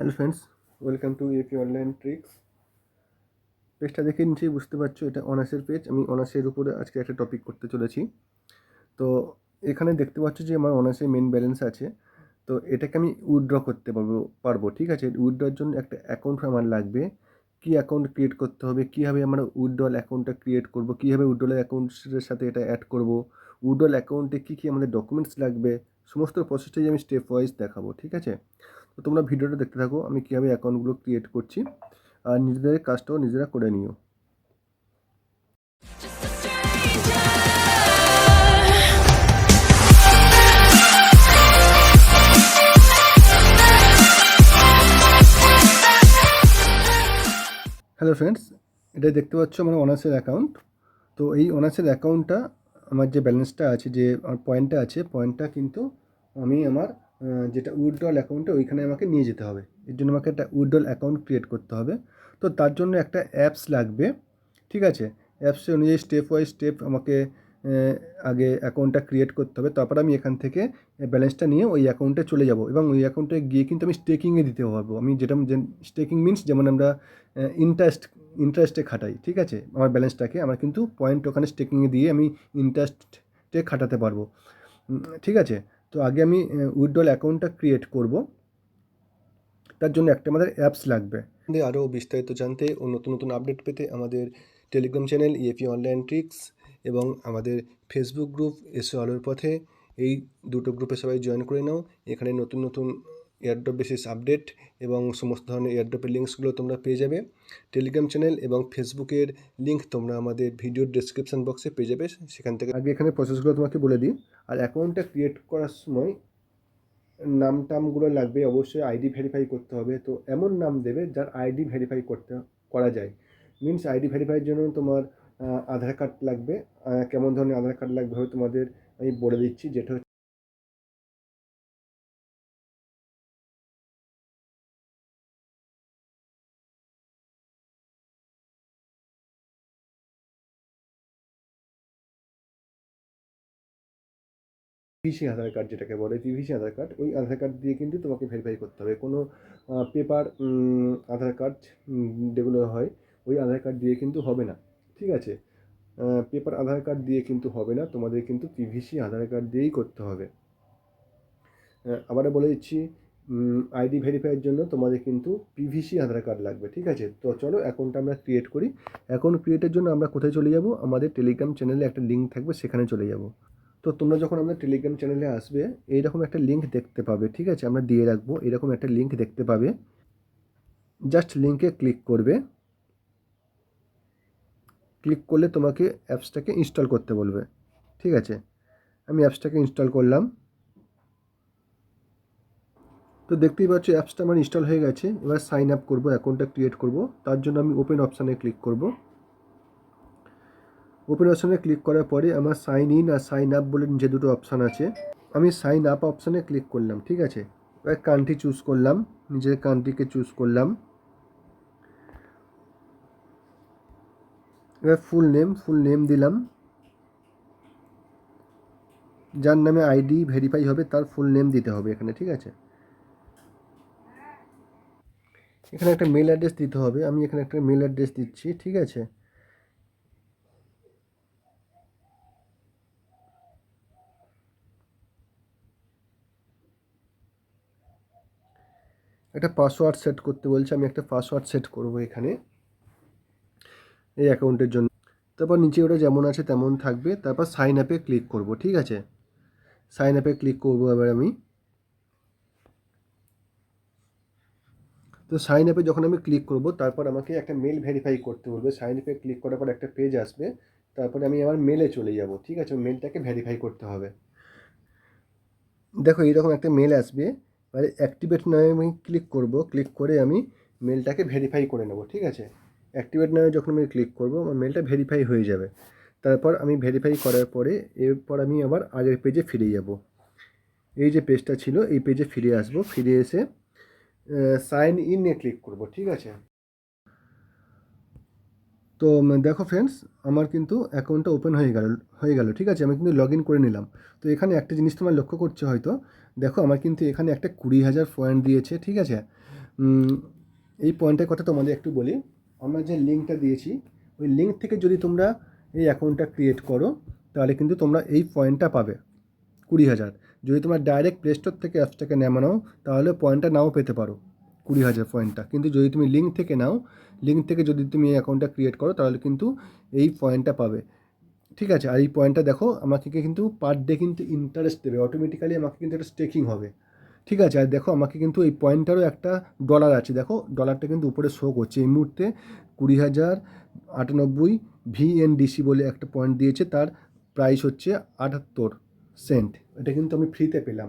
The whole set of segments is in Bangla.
Hello friends, welcome to AP online tricks. পেজটা দেখে নিশ্চয়ই বুঝতে পারছো এটা অনার্সের পেজ। আমি অনার্সের উপরে আজকে একটা টপিক করতে চলেছি। তো এখানে দেখতে পাচ্ছ যে আমার অনার্সের মেন ব্যালেন্স আছে। তো এটাকে আমি উইথড্র করতে পারবো ঠিক আছে। উইথড্রর জন্য একটা অ্যাকাউন্ট আমার লাগবে। কী অ্যাকাউন্ট ক্রিয়েট করতে হবে, কীভাবে আমরা উইথড্রল অ্যাকাউন্টটা ক্রিয়েট করবো, কীভাবে উইথড্রল অ্যাকাউন্টের সাথে এটা অ্যাড করবো, উইথড্রল অ্যাকাউন্টে কী কী আমাদের ডকুমেন্টস লাগবে, সমস্ত প্রসেসটাই আমি স্টেপ ওয়াইজ দেখাবো ঠিক আছে। তো তোমরা ভিডিওটা দেখতে থাকো, আমি কীভাবে অ্যাকাউন্টগুলো ক্রিয়েট করছি, আর নিজেদের কাজটাও নিজেরা করে নিও। হ্যালো ফ্রেন্ডস, এটা দেখতে পাচ্ছ আমার অনার্সের অ্যাকাউন্ট। তো এই অনার্সের অ্যাকাউন্টটা আমার যে ব্যালেন্সটা আছে, যে আমার পয়েন্টটা আছে, পয়েন্টটা কিন্তু আমি আমার যেটা উইথড্রল অ্যাকাউন্টে ওইখানে আমাকে নিয়ে যেতে হবে। এর জন্য আমাকে একটা উইথড্রল অ্যাকাউন্ট ক্রিয়েট করতে হবে। তো তার জন্য একটা অ্যাপস লাগবে ঠিক আছে। অ্যাপসে অনুযায়ী স্টেপ ওয়াইজ স্টেপ আমাকে আগে অ্যাকাউন্টটা ক্রিয়েট করতে হবে। তারপর আমি এখান থেকে ব্যালেন্সটা নিয়ে ওই অ্যাকাউন্টে চলে যাব, এবং ওই অ্যাকাউন্টে গিয়ে কিন্তু আমি স্টেকিংয়ে দিতে পারবো। আমি যেটা স্টেকিং মিনস যেমন আমরা ইন্টারেস্টে খাটাই ঠিক আছে। আমার ব্যালেন্সটাকে আমার কিন্তু পয়েন্ট ওখানে স্টেকিংয়ে দিয়ে আমি ইন্টারেস্টে খাটাতে পারবো ঠিক আছে। তো আগে আমি উইথড্রল অ্যাকাউন্টটা ক্রিয়েট করব, তার জন্য একটা আমাদের অ্যাপস লাগবে। আরও বিস্তারিত জানতে ও নতুন নতুন আপডেট পেতে আমাদের Telegram channel EAP online tricks এবং আমাদের ফেসবুক গ্রুপ এসো আলোর পথে, এই দুটো গ্রুপে সবাই জয়েন করে নাও। এখানে নতুন নতুন এয়ারড্রপ বেসিস আপডেট এবং সমস্ত ধরনের এয়ারড্রপের লিঙ্কসগুলো তোমরা পেয়ে যাবে। টেলিগ্রাম চ্যানেল এবং ফেসবুকের লিঙ্ক তোমরা আমাদের ভিডিওর ডেসক্রিপশন বক্সে পেয়ে যাবে, সেখান থেকে। আগে এখানে প্রসেসগুলো তোমাকে বলে দিই। আর অ্যাকাউন্টটা ক্রিয়েট করার সময় নাম টামগুলো লাগবে, অবশ্যই আইডি ভেরিফাই করতে হবে। তো এমন নাম দেবে যার আইডি ভেরিফাই করা যায়। মিনস আইডি ভেরিফাইয়ের জন্য তোমার আধার কার্ড লাগবে। কেমন ধরনের আধার কার্ড লাগবে হবে তোমাদের আমি বলে দিচ্ছি, যেটা পিভিসি আধার কার্ড, যেটাকে বলে পিভিসি আধার কার্ড। ওই আধার কার্ড দিয়ে কিন্তু তোমাকে ভেরিফাই করতে হবে। কোনো পেপার আধার কার্ড যেগুলো হয়, ওই আধার কার্ড দিয়ে কিন্তু হবে না ঠিক আছে। পেপার আধার কার্ড দিয়ে কিন্তু হবে না, তোমাদের কিন্তু পিভিসি আধার কার্ড দিয়েই করতে হবে। আবারও বলে দিচ্ছি, আইডি ভেরিফাইয়ের জন্য তোমাদের কিন্তু পিভিসি আধার কার্ড লাগবে ঠিক আছে। তো চলো অ্যাকাউন্টটা আমরা ক্রিয়েট করি। অ্যাকাউন্ট ক্রিয়েটের জন্য আমরা কোথায় চলে যাব, আমাদের টেলিগ্রাম চ্যানেলে একটা লিঙ্ক থাকবে, সেখানে চলে যাব। তো তোমরা যখন আমাদের টেলিগ্রাম চ্যানেলে আসবে, এইরকম একটা লিঙ্ক দেখতে পাবে ঠিক আছে, আমরা দিয়ে রাখবো। এরকম একটা লিঙ্ক দেখতে পাবে, জাস্ট লিঙ্কে ক্লিক করবে। ক্লিক করলে তোমাকে অ্যাপসটাকে ইনস্টল করতে বলবে ঠিক আছে। আমি অ্যাপসটাকে ইনস্টল করলাম। তো দেখতেই পাচ্ছ অ্যাপসটা আমার ইনস্টল হয়ে গেছে। এবার সাইন আপ করবো, অ্যাকাউন্টটা ক্রিয়েট করব। তার জন্য আমি ওপেন অপশানে ক্লিক করব। ওপেন অপশানে ক্লিক করার পরে আমার সাইন ইন আর সাইন আপ বলে যে দুটো অপশান আছে, আমি সাইন আপ অপশানে ক্লিক করলাম ঠিক আছে। এবার কান্ট্রি চুজ করলাম, নিজের কান্ট্রিকে চুজ করলাম। এবার ফুল নেম দিলাম। যার নামে আইডি ভেরিফাই হবে তার ফুল নেম দিতে হবে এখানে ঠিক আছে। এখানে একটা মেল অ্যাড্রেস দিতে হবে, আমি এখানে একটা মেল অ্যাড্রেস দিচ্ছি ঠিক আছে। একটা পাসওয়ার্ড সেট করতে বলছে, আমি একটা পাসওয়ার্ড সেট করব এখানে এই অ্যাকাউন্টের জন্য। তারপর নিচে ওটা যেমন আছে তেমন থাকবে। তারপর সাইন আপে ক্লিক করব ঠিক আছে। সাইন আপে ক্লিক করব এবার আমি। তো সাইন আপে যখন আমি ক্লিক করব, তারপর আমাকে একটা মেল ভেরিফাই করতে বলবে। সাইন আপে ক্লিক করার পর একটা পেজ আসবে, তারপরে আমি আমার মেলে চলে যাব ঠিক আছে। মেলটাকে ভেরিফাই করতে হবে। দেখো এইরকম একটা মেল আসবে, মানে অ্যাক্টিভেট নামে আমি ক্লিক করব। ক্লিক করে আমি মেলটাকে ভেরিফাই করে নেব ঠিক আছে। অ্যাক্টিভেট নামে যখন আমি ক্লিক করব, আমার মেলটা ভেরিফাই হয়ে যাবে। তারপর আমি ভেরিফাই করার পরে এরপর আমি আবার আগের পেজে ফিরে যাব। এই যে পেজটা ছিল এই পেজে ফিরে আসব। ফিরে এসে সাইন ইনে ক্লিক করব ঠিক আছে। তো দেখো ফ্রেন্ডস, আমার কিন্তু অ্যাকাউন্টটা ওপেন হয়ে গেল ঠিক আছে। আমি কিন্তু লগ ইন করে নিলাম। তো এখানে একটা জিনিস তোমার লক্ষ্য করছো হয়তো, দেখো আমার কিন্তু এখানে একটা 20,000 পয়েন্ট দিয়েছে ঠিক আছে। এই পয়েন্টের কথা তোমাদের একটু বলি। আমরা যে লিঙ্কটা দিয়েছি ওই লিঙ্ক থেকে যদি তোমরা এই অ্যাকাউন্টটা ক্রিয়েট করো তাহলে কিন্তু তোমরা এই পয়েন্টটা পাবে 20,000। যদি তোমরা ডাইরেক্ট প্লে স্টোর থেকে অ্যাপসটাকে নাও তাহলে পয়েন্টটা নাও পেতে পারো 20,000 পয়েন্টটা। কিন্তু যদি তুমি লিঙ্ক থেকে নাও, লিঙ্ক থেকে যদি তুমি এই অ্যাকাউন্টটা ক্রিয়েট করো তাহলে কিন্তু এই পয়েন্টটা পাবে, ঠিক আছে। আর এই পয়েন্টটা দেখো আমাকে কিন্তু পার ডে কিন্তু ইন্টারেস্ট দেবে, অটোমেটিক্যালি আমাকে কিন্তু একটা স্টেকিং হবে, ঠিক আছে। আর দেখো আমাকে কিন্তু এই পয়েন্টটারও একটা ডলার আছে, দেখো ডলারটা কিন্তু উপরে শো করছে এই মুহূর্তে 20,098 VNDC বলে একটা পয়েন্ট দিয়েছে, তার প্রাইস হচ্ছে 78 সেন্ট। এটা কিন্তু আমি ফ্রিতে পেলাম।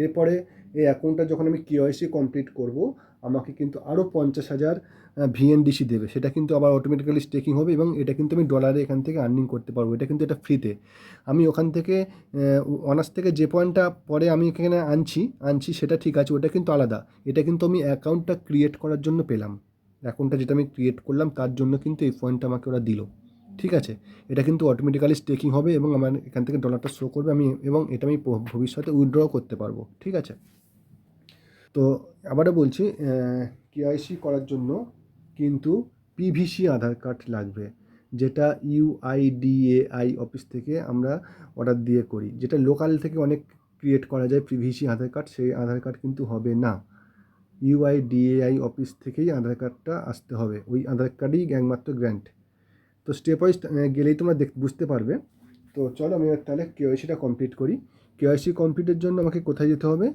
এরপরে এই অ্যাকাউন্টটা যখন আমি KYC কমপ্লিট করব আমাকে কিন্তু আরও 50,000 VNDC দেবে, সেটা কিন্তু আবার অটোমেটিক্যালি স্টেকিং হবে এবং এটা কিন্তু আমি ডলারে এখান থেকে আর্নিং করতে পারবো। এটা কিন্তু এটা ফ্রিতে। আমি ওখান থেকে অনার্স থেকে যে পয়েন্টটা পরে আমি এখানে আনছি সেটা ঠিক আছে, ওটা কিন্তু আলাদা। এটা কিন্তু আমি অ্যাকাউন্টটা ক্রিয়েট করার জন্য পেলাম, অ্যাকাউন্টটা যেটা আমি ক্রিয়েট করলাম তার জন্য কিন্তু এই পয়েন্টটা আমাকে ওরা দিল, ঠিক আছে। এটা কিন্তু অটোমেটিক্যালি স্টেকিং হবে এবং আমার এখান থেকে ডলারটা শো করবে, এবং এটা আমি ভবিষ্যতে উইথড্র করতে পারবো, ঠিক আছে। তো আবারও বলছি, KYC করার জন্য কিন্তু PVC আধার কার্ড লাগবে, যেটা UIDAI অফিস থেকে আমরা অর্ডার দিয়ে করি। যেটা লোকাল থেকে অনেক ক্রিয়েট করা যায় PVC আধার কার্ড, সেই আধার কার্ড কিন্তু হবে না। UIDAI অফিস থেকেই আধার কার্ডটা আসতে হবে, ওই আধার কার্ডই একমাত্র গ্র্যান্ট। তো স্টেপ ওয়াইজ গেলেই তোমরা বুঝতে পারবে। তো চলো আমি তাহলে KYCটা কমপ্লিট করি। KYC কমপ্লিটের জন্য আমাকে কোথায় যেতে হবে,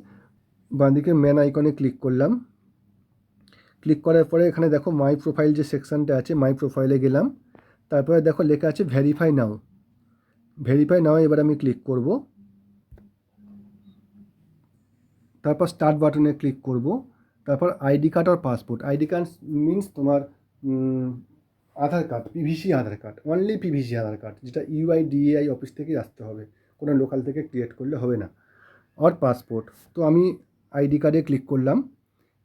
বাঁদিকে ম্যান আইকনে ক্লিক করলাম। ক্লিক করার পরে এখানে দেখো মাই প্রোফাইল যে সেকশানটা আছে, মাই প্রোফাইলে গেলাম। তারপরে দেখো লেখা আছে ভেরিফাই নাও, ভেরিফাই নাও এবার আমি ক্লিক করব। তারপর স্টার্ট বাটনে ক্লিক করব। তারপর আইডি কার্ড আর পাসপোর্ট। আইডি কার্ড মিনস তোমার আধার কার্ড, PVC আধার কার্ড, অনলি PVC আধার কার্ড, যেটা UIDAI অফিস থেকেই আসতে হবে, কোনো লোকাল থেকে ক্রিয়েট করলে হবে না। আর পাসপোর্ট, তো আমি আইডি কার্ডে ক্লিক করলাম।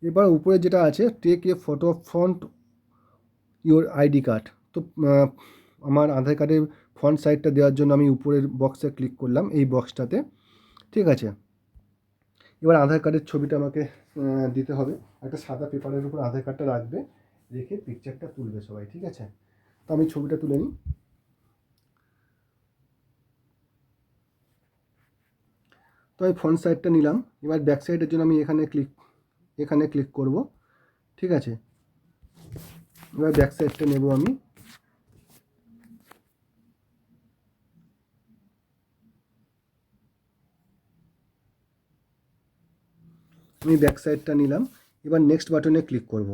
এবার উপরে যেটা আছে take a photo front your ID card, তো আমার আধার কার্ডের ফ্রন্ট সাইডটা দেওয়ার জন্য আমি উপরের বক্সে ক্লিক করলাম, এই বক্সটাতে, ঠিক আছে। এবার আধার কার্ডের ছবিটা আমাকে দিতে হবে, একটা সাদা পেপারের উপর আধার কার্ডটা রাখবে, রেখে পিকচারটা তুলবে সবাই, ঠিক আছে। তো আমি ছবিটা তুলে নিই। তো আমি ফ্রন্ট সাইডটা নিলাম। এবার ব্যাক সাইডের জন্য আমি এখানে ক্লিক করব, ঠিক আছে। এবার ব্যাক সাইডটা নেব আমি ব্যাক সাইডটা নিলাম। এবার নেক্সট বাটনে ক্লিক করব।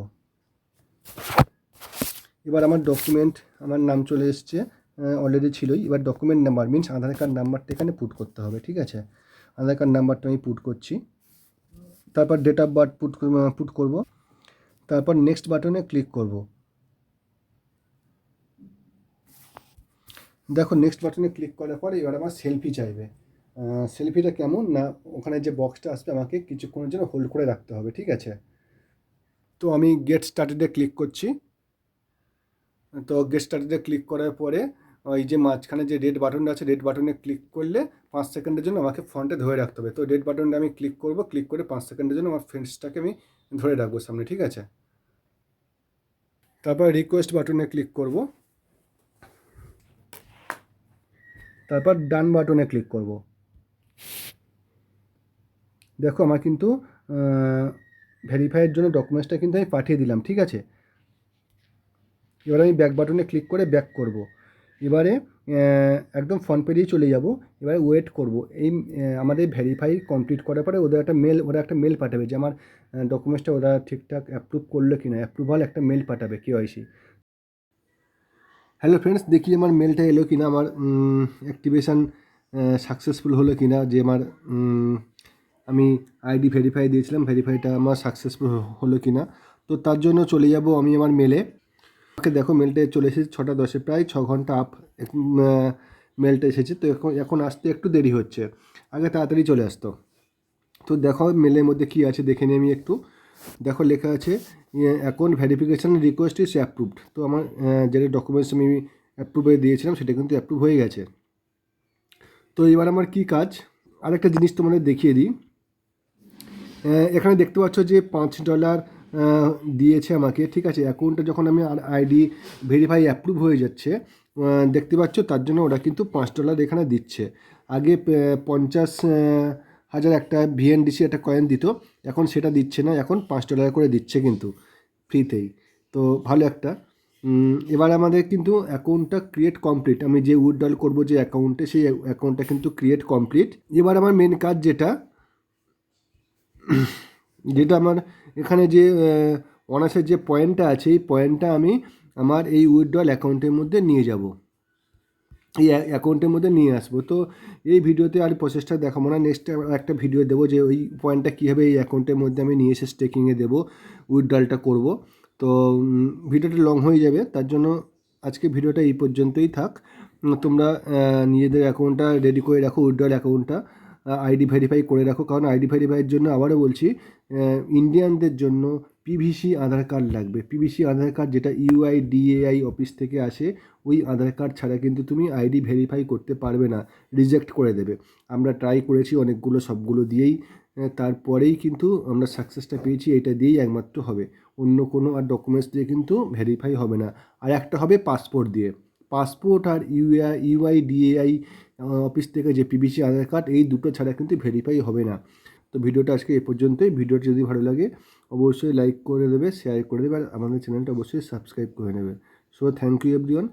এবার আমার ডকুমেন্ট, আমার নাম চলে এসছে, অলরেডি ছিলই। এবার ডকুমেন্ট নাম্বার মিনস আধার কার্ড নাম্বারটা এখানে পুট করতে হবে, ঠিক আছে। আধার কার্ড নাম্বারটা আমি পুট করছি। তারপর ডেট অফ বার্থ পুট করব। তারপর নেক্সট বাটনে ক্লিক করব। দেখো নেক্সট বাটনে ক্লিক করার পরে এবার আমার সেলফি চাইবে। সেলফিটা কেমন না, ওখানে যে বক্সটা আসবে আমাকে কিছুক্ষণের জন্য হোল্ড করে রাখতে হবে, ঠিক আছে। তো আমি গেট স্টার্টেডে ক্লিক করছি। তো গেট স্টার্টেডে ক্লিক করার পরে ওই যে মাঝখানে যে রেড বাটনটা আছে, রেড বাটনে ক্লিক করলে 5 সেকেন্ডের জন্য আমাকে ফ্রন্টে ধরে রাখতে হবে। তো রেড বাটনটা আমি ক্লিক করব, ক্লিক করে 5 সেকেন্ডের জন্য আমার ফ্রেন্ডসটাকে আমি ধরে রাখবো সামনে, ঠিক আছে। তারপর রিকোয়েস্ট বাটনে ক্লিক করব। তারপর ডান বাটনে ক্লিক করব। দেখো আমার কিন্তু ভেরিফাইয়ের জন্য ডকুমেন্টসটা কিন্তু আমি পাঠিয়ে দিলাম, ঠিক আছে। এবার আমি ব্যাক বাটনে ক্লিক করে ব্যাক করব। এবারে একদম ফ্রন্ট পেজেই চলে যাব। এবারে ওয়েট করব, এই আমাদের ভেরিফাই কমপ্লিট করার পরে ওরা একটা মেল পাঠাবে যে আমার ডকুমেন্টসটা ওরা ঠিকঠাক অ্যাপ্রুভ করলো কি না, অ্যাপ্রুভাল একটা মেল পাঠাবে KYC। হ্যালো ফ্রেন্ডস, দেখি আমার মেলটা এলো কি না, আমার অ্যাক্টিভেশান সাকসেসফুল হলো কি না, যে আমার আমি আইডি ভেরিফাই দিয়েছিলাম, ভেরিফাইটা আমার সাকসেসফুল হলো কি না। তো তার জন্য চলে যাব আমি আমার মেলে। আমাকে দেখো মেলটা চলে এসেছে 6টা 10-এ, প্রায় 6 ঘন্টা মেলটা এসেছে। তো এখন আসতে একটু দেরি হচ্ছে, আগে তাড়াতাড়ি চলে আসতো। তো দেখো মেলের মধ্যে কী আছে দেখে নিই আমি একটু। দেখো লেখা আছে account verification request is approved. তো আমার যেটা ডকুমেন্টস আমি অ্যাপ্রুভে দিয়েছিলাম সেটা কিন্তু অ্যাপ্রুভ হয়ে গেছে। তো এবার আমার কি কাজ, আরেকটা জিনিস তোমাদের দেখিয়ে দিই। এখানে দেখতে পাচ্ছ যে $5 দিয়েছে আমাকে, ঠিক আছে। অ্যাকাউন্টটা যখন আমি আর আইডি ভেরিফাই অ্যাপ্রুভ হয়ে যাচ্ছে, দেখতে পাচ্ছ, তার জন্য ওরা কিন্তু $5 এখানে দিচ্ছে। আগে 50,000 একটা ভিএনডিসি একটা কয়েন দিত, এখন সেটা দিচ্ছে না, এখন $5 করে দিচ্ছে কিন্তু ফ্রিতেই। তো ভালো একটা। এবার আমাদের কিন্তু অ্যাকাউন্টটা ক্রিয়েট কমপ্লিট। আমি যে উইথড্রল করবো যে অ্যাকাউন্টে, সেই অ্যাকাউন্টটা কিন্তু ক্রিয়েট কমপ্লিট। এবার আমার মেন কাজ যেটা যেটা আমার এখানে যে অনার্সের যে পয়েন্টটা আছে, এই পয়েন্টটা আমি আমার এই উইথড্রল অ্যাকাউন্টের মধ্যে নিয়ে যাব, এই অ্যাকাউন্টের মধ্যে নিয়ে আসবো। তো এই ভিডিওতে আর প্রসেসটা দেখাবো না, নেক্সট একটা ভিডিও দেবো যে ওই পয়েন্টটা কীভাবে এই অ্যাকাউন্টের মধ্যে আমি নিয়ে এসে স্টেকিংয়ে দেবো, উইথড্রলটা করব। তো ভিডিওটা লং হয়ে যাবে, তার জন্য আজকে ভিডিওটা এই পর্যন্তই থাক। তোমরা নিজেদের অ্যাকাউন্টটা রেডি করে রাখো, উইথড্রল অ্যাকাউন্টটা আইডি ভেরিফাই করে রাখো, কারণ আইডি ভেরিফাইয়ের জন্য আবারও বলছি, ইন্ডিয়ানদের জন্য পিভিসি আধার কার্ড লাগবে। পিভিসি আধার কার্ড যেটা ইউআইডিএআই অফিস থেকে আসে, ওই আধার কার্ড ছাড়া কিন্তু তুমি আইডি ভেরিফাই করতে পারবে না, রিজেক্ট করে দেবে। আমরা ট্রাই করেছি অনেকগুলো, সবগুলো দিয়েই, তারপরেই কিন্তু আমরা সাকসেসটা পেয়েছি, এটা দিয়েই একমাত্র হবে, অন্য কোনো আর ডকুমেন্টস দিয়ে কিন্তু ভেরিফাই হবে না। আর একটা হবে পাসপোর্ট দিয়ে, পাসপোর্ট আর ইউআইডিএআই অফিস থেকে যে পিভিসি আধার কার্ড, এই দুটো ছাড়া কিন্তু ভেরিফাই হবে না। তো ভিডিওটা আজকে এ পর্যন্তই। ভিডিওটা যদি ভালো লাগে অবশ্যই লাইক করে দেবে, শেয়ার করে দেবে, আর আমাদের চ্যানেলটা অবশ্যই সাবস্ক্রাইব করে নেবে। So thank you everyone.